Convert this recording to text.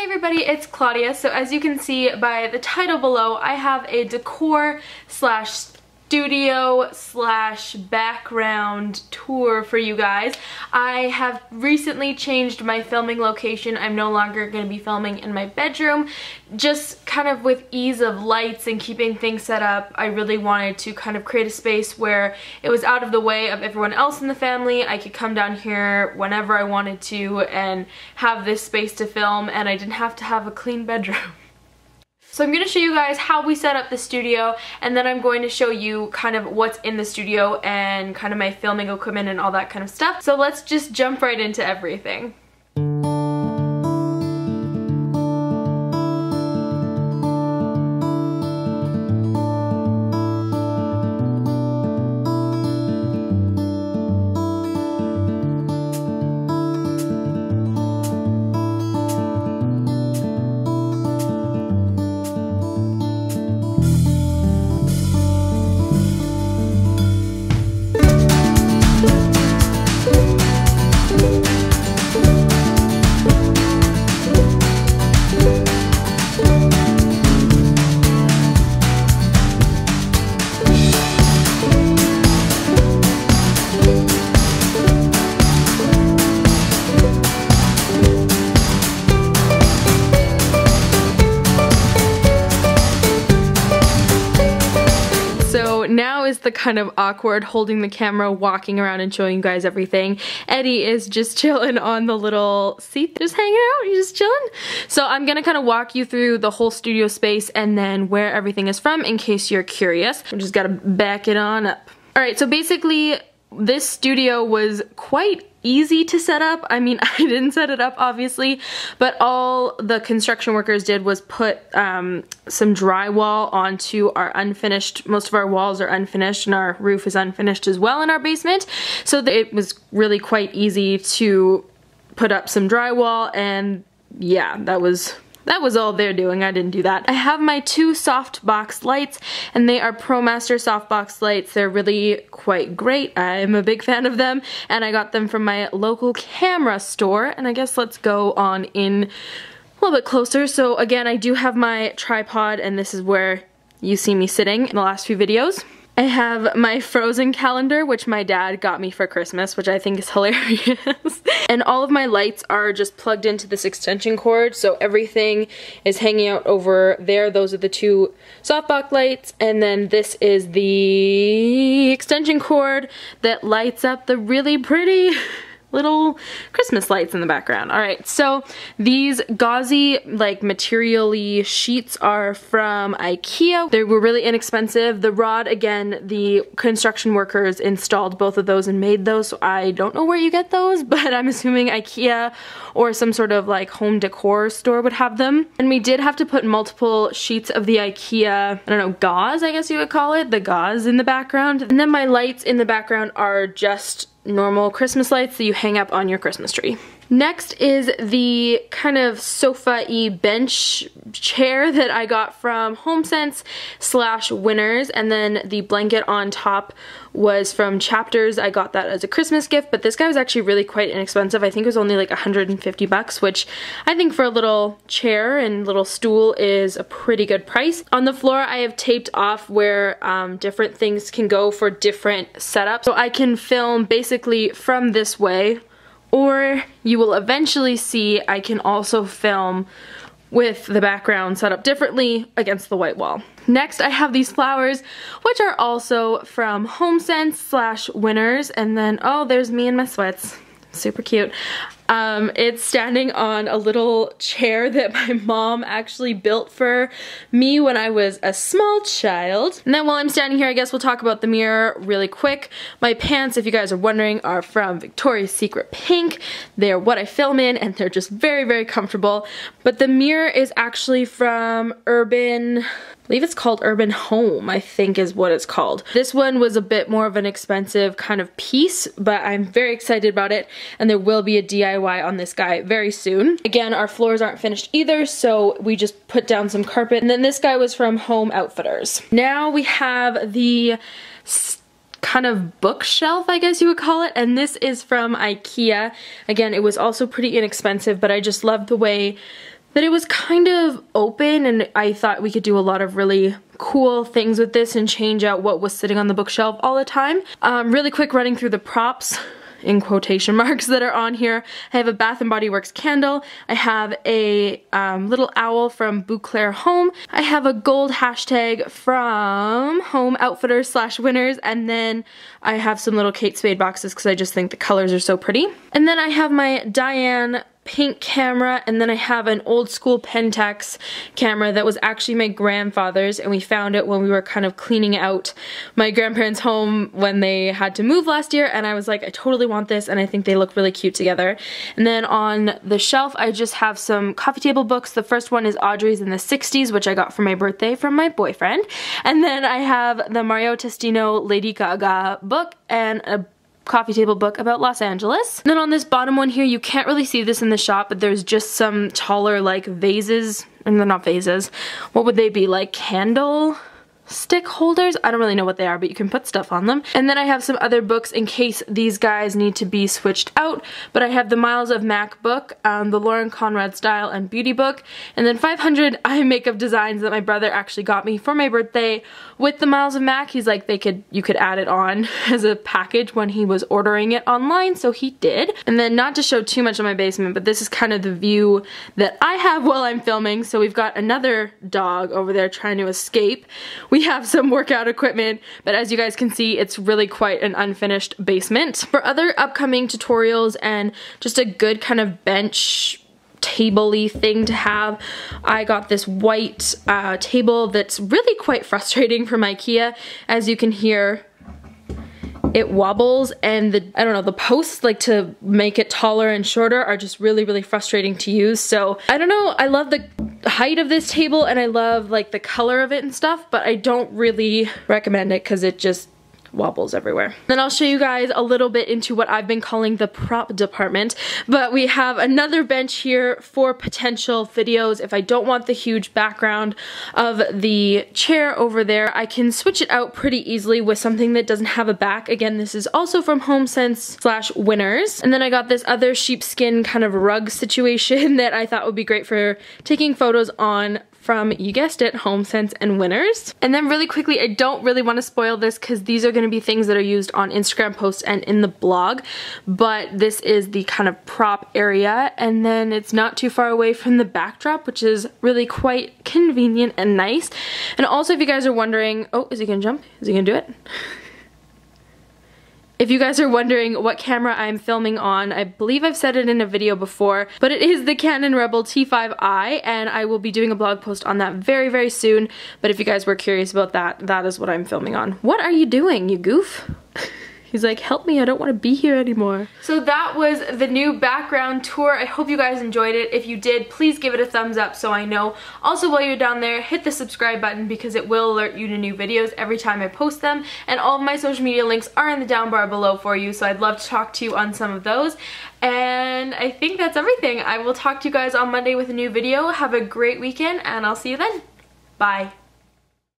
Hey everybody, it's Claudia. So as you can see by the title below, I have a decor slash studio slash background tour for you guys. I have recently changed my filming location. I'm no longer going to be filming in my bedroom. Just kind of with ease of lights and keeping things set up, I really wanted to kind of create a space where it was out of the way of everyone else in the family. I could come down here whenever I wanted to and have this space to film, and I didn't have to have a clean bedroom. So I'm going to show you guys how we set up the studio, and then I'm going to show you kind of what's in the studio and kind of my filming equipment and all that kind of stuff. So let's just jump right into everything. Now is the kind of awkward holding the camera, walking around and showing you guys everything. Eddie is just chilling on the little seat, just hanging out, he's just chilling. So I'm gonna kind of walk you through the whole studio space and then where everything is from in case you're curious. We just gotta back it on up. Alright, so basically this studio was quite easy to set up. I mean, I didn't set it up obviously, but all the construction workers did was put some drywall onto our unfinished, most of our walls are unfinished and our roof is unfinished as well in our basement. So it was really quite easy to put up some drywall, and yeah, that was all they're doing. I didn't do that. I have my two softbox lights, and they are ProMaster softbox lights. They're really quite great. I'm a big fan of them, and I got them from my local camera store. And I guess let's go on in a little bit closer. So again, I do have my tripod, and this is where you see me sitting in the last few videos. I have my Frozen calendar, which my dad got me for Christmas, which I think is hilarious. And all of my lights are just plugged into this extension cord, so everything is hanging out over there. Those are the two softbox lights, and then this is the extension cord that lights up the really pretty little Christmas lights in the background. Alright, so these gauzy, like, material-y sheets are from IKEA. They were really inexpensive. The rod, again, the construction workers installed both of those and made those, so I don't know where you get those, but I'm assuming IKEA or some sort of, like, home decor store would have them. And we did have to put multiple sheets of the IKEA, I don't know, gauze, I guess you would call it, the gauze in the background. And then my lights in the background are just normal Christmas lights that you hang up on your Christmas tree. Next is the kind of sofa-y bench chair that I got from HomeSense / Winners, and then the blanket on top was from Chapters. I got that as a Christmas gift, but this guy was actually really quite inexpensive. I think it was only like 150 bucks, which I think for a little chair and little stool is a pretty good price. On the floor, I have taped off where different things can go for different setups. So I can film basically from this way, or you will eventually see I can also film with the background set up differently against the white wall. Next, I have these flowers, which are also from HomeSense / Winners, and then, oh, there's me in my sweats. Super cute. It's standing on a little chair that my mom actually built for me when I was a small child. And then while I'm standing here, I guess we'll talk about the mirror really quick. My pants, if you guys are wondering, are from Victoria's Secret Pink. They're what I film in, and they're just very, very comfortable. But the mirror is actually from Urban, I believe it's called Urban Home, I think is what it's called. This one was a bit more of an expensive kind of piece, but I'm very excited about it, and there will be a DIY on this guy very soon. Again, our floors aren't finished either, so we just put down some carpet. And then this guy was from Home Outfitters. Now we have the kind of bookshelf, I guess you would call it, and this is from IKEA. Again, it was also pretty inexpensive, but I just love the way that it was kind of open, and I thought we could do a lot of really cool things with this and change out what was sitting on the bookshelf all the time. Really quick running through the props in quotation marks that are on here. I have a Bath & Body Works candle. I have a little owl from Bouclair Home. I have a gold hashtag from Home Outfitters / Winners, and then I have some little Kate Spade boxes because I just think the colors are so pretty. And then I have my Diane pink camera, and then I have an old school Pentax camera that was actually my grandfather's, and we found it when we were kind of cleaning out my grandparents' home when they had to move last year, and I was like, I totally want this, and I think they look really cute together. And then on the shelf I just have some coffee table books. The first one is Audrey's in the 60s, which I got for my birthday from my boyfriend. And then I have the Mario Testino Lady Gaga book and a coffee table book about Los Angeles. And then on this bottom one here, you can't really see this in the shop, but there's just some taller like vases, and they're not vases. What would they be, like candle stick holders? I don't really know what they are, but you can put stuff on them. And then I have some other books in case these guys need to be switched out, but I have the Miles of Mac book, the Lauren Conrad Style and Beauty book, and then 500 eye makeup designs that my brother actually got me for my birthday with the Miles of Mac. He's like, you could add it on as a package when he was ordering it online, so he did. And then, not to show too much of my basement, but this is kind of the view that I have while I'm filming. So we've got another dog over there trying to escape. We have some workout equipment, but as you guys can see, it's really quite an unfinished basement. For other upcoming tutorials and just a good kind of bench table-y thing to have, I got this white table that's really quite frustrating from IKEA. As you can hear, it wobbles, and the posts, like, to make it taller and shorter are just really, really frustrating to use. So I don't know, I love the height of this table and I love like the color of it and stuff, but I don't really recommend it because it just wobbles everywhere. Then I'll show you guys a little bit into what I've been calling the prop department, but we have another bench here for potential videos. If I don't want the huge background of the chair over there, I can switch it out pretty easily with something that doesn't have a back. Again, this is also from HomeSense / Winners. And then I got this other sheepskin kind of rug situation that I thought would be great for taking photos on from, you guessed it, HomeSense and Winners. And then really quickly, I don't really want to spoil this because these are going to be things that are used on Instagram posts and in the blog, but this is the kind of prop area, and then it's not too far away from the backdrop, which is really quite convenient and nice. And also, if you guys are wondering, oh, is he gonna jump? Is he gonna do it? If you guys are wondering what camera I'm filming on, I believe I've said it in a video before, but it is the Canon Rebel T5i, and I will be doing a blog post on that very, very soon. But if you guys were curious about that, that is what I'm filming on. What are you doing, you goof? He's like, help me, I don't want to be here anymore. So that was the new background tour. I hope you guys enjoyed it. If you did, please give it a thumbs up so I know. Also, while you're down there, hit the subscribe button because it will alert you to new videos every time I post them. And all of my social media links are in the down bar below for you, so I'd love to talk to you on some of those. And I think that's everything. I will talk to you guys on Monday with a new video. Have a great weekend, and I'll see you then. Bye.